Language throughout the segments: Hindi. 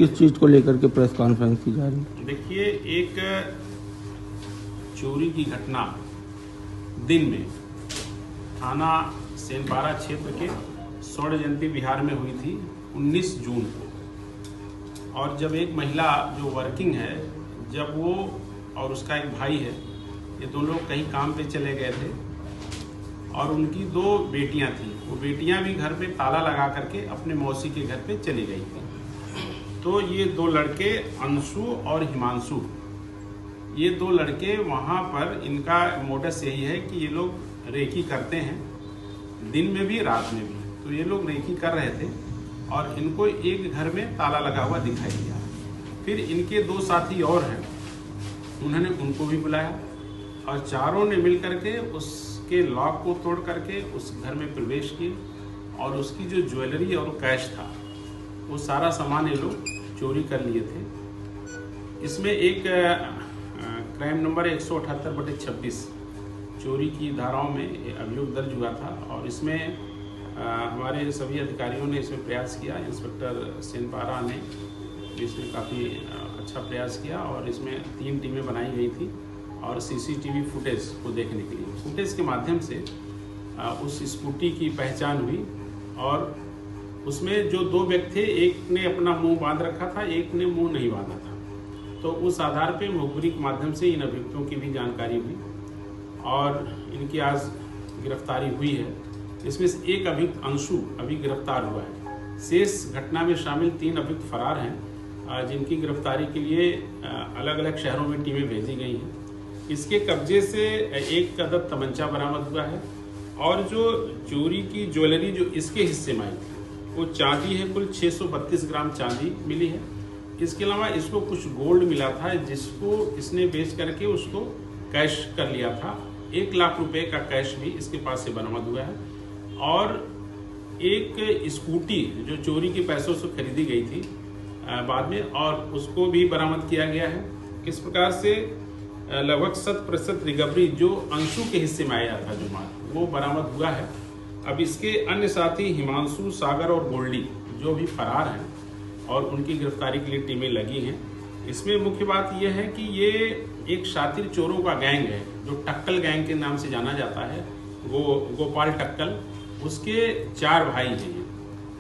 किस चीज़ को लेकर के प्रेस कॉन्फ्रेंस की जा रही है? देखिए, एक चोरी की घटना दिन में थाना सेनपारा क्षेत्र के स्वर्ण जयंती बिहार में हुई थी 19 जून को। और जब एक महिला जो वर्किंग है, जब वो और उसका एक भाई है, ये दो लोग कहीं काम पे चले गए थे और उनकी दो बेटियां थी। वो बेटियां भी घर पे ताला लगा करके अपने मौसी के घर पे चली गई थी। तो ये दो लड़के अंशु और हिमांशु, ये दो लड़के वहाँ पर, इनका मोडस यही है कि ये लोग रेकी करते हैं, दिन में भी रात में भी। तो ये लोग रेकी कर रहे थे और इनको एक घर में ताला लगा हुआ दिखाई दिया। फिर इनके दो साथी और हैं, उन्होंने उनको भी बुलाया और चारों ने मिल करके उसके लॉक को तोड़ करके उस घर में प्रवेश किए और उसकी जो ज्वेलरी और कैश था, वो सारा सामान ये लोग चोरी कर लिए थे। इसमें एक क्राइम नंबर 178/26 चोरी की धाराओं में अभियोग दर्ज हुआ था और इसमें हमारे सभी अधिकारियों ने इसमें प्रयास किया। इंस्पेक्टर सेनपारा ने इसमें काफ़ी अच्छा प्रयास किया और इसमें 3 टीमें बनाई गई थी और सीसीटीवी फुटेज को देखने के लिए, फुटेज के माध्यम से उस स्कूटी की पहचान हुई और उसमें जो दो व्यक्ति थे, एक ने अपना मुंह बांध रखा था, एक ने मुंह नहीं बांधा था। तो उस आधार पे मुखबिरी के माध्यम से इन अभियुक्तों की भी जानकारी हुई और इनकी आज गिरफ्तारी हुई है। इसमें से एक अभियुक्त अंशु अभी गिरफ्तार हुआ है। शेष घटना में शामिल 3 अभियुक्त फरार हैं, जिनकी गिरफ्तारी के लिए अलग अलग शहरों में टीमें भेजी गई हैं। इसके कब्जे से एक अदद तमंचा बरामद हुआ है और जो चोरी की ज्वेलरी जो इसके हिस्से में आई थी, वो चांदी है, कुल 632 ग्राम चांदी मिली है। इसके अलावा इसको कुछ गोल्ड मिला था, जिसको इसने बेच करके उसको कैश कर लिया था। 1 लाख रुपए का कैश भी इसके पास से बरामद हुआ है और एक स्कूटी जो चोरी के पैसों से खरीदी गई थी बाद में, और उसको भी बरामद किया गया है। इस प्रकार से लगभग 100% रिकवरी जो अंशु के हिस्से में आया था जो माल, वो बरामद हुआ है। अब इसके अन्य साथी हिमांशु, सागर और गोल्डी जो भी फरार हैं और उनकी गिरफ्तारी के लिए टीमें लगी हैं। इसमें मुख्य बात यह है कि ये एक शातिर चोरों का गैंग है जो टक्कल गैंग के नाम से जाना जाता है। गोपाल टक्कल, उसके 4 भाई हैं ये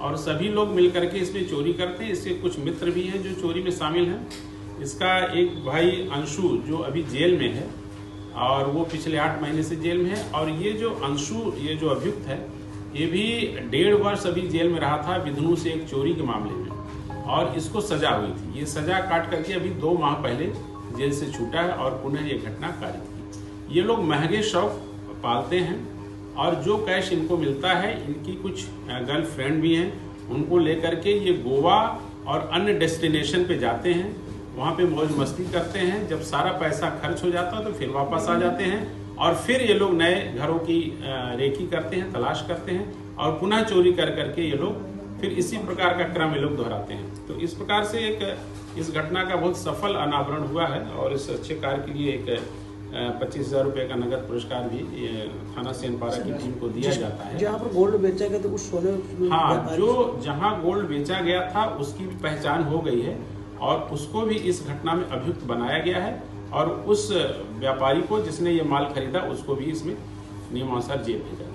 और सभी लोग मिलकर के इसमें चोरी करते हैं। इसके कुछ मित्र भी हैं जो चोरी में शामिल हैं। इसका एक भाई अंशु जो अभी जेल में है और वो पिछले 8 महीने से जेल में है। और ये जो अंशु, ये जो अभियुक्त है, ये भी 1.5 वर्ष अभी जेल में रहा था विधनु से एक चोरी के मामले में और इसको सजा हुई थी। ये सजा काट करके अभी 2 माह पहले जेल से छूटा है और पुनः ये घटना कारित की। ये लोग महंगे शौक पालते हैं और जो कैश इनको मिलता है, इनकी कुछ गर्लफ्रेंड भी हैं, उनको लेकर के ये गोवा और अन्य डेस्टिनेशन पे जाते हैं, वहाँ पे मौज मस्ती करते हैं। जब सारा पैसा खर्च हो जाता है तो फिर वापस आ जाते हैं और फिर ये लोग नए घरों की रेकी करते हैं, तलाश करते हैं और पुनः चोरी कर करके ये लोग फिर इसी प्रकार का क्रम ये लोग दोहराते हैं। तो इस प्रकार से इस घटना का बहुत सफल अनावरण हुआ है और इस अच्छे कार्य के लिए एक 25,000 रुपये का नगद पुरस्कार भी थाना सेनपारा की टीम को दिया जाता है। जहाँ पर गोल्ड बेचा गया था उस सोने, हाँ, जो जहाँ गोल्ड बेचा गया था उसकी भी पहचान हो गई है और उसको भी इस घटना में अभियुक्त बनाया गया है और उस व्यापारी को जिसने ये माल खरीदा उसको भी इसमें नियमानुसार जेल भेजा।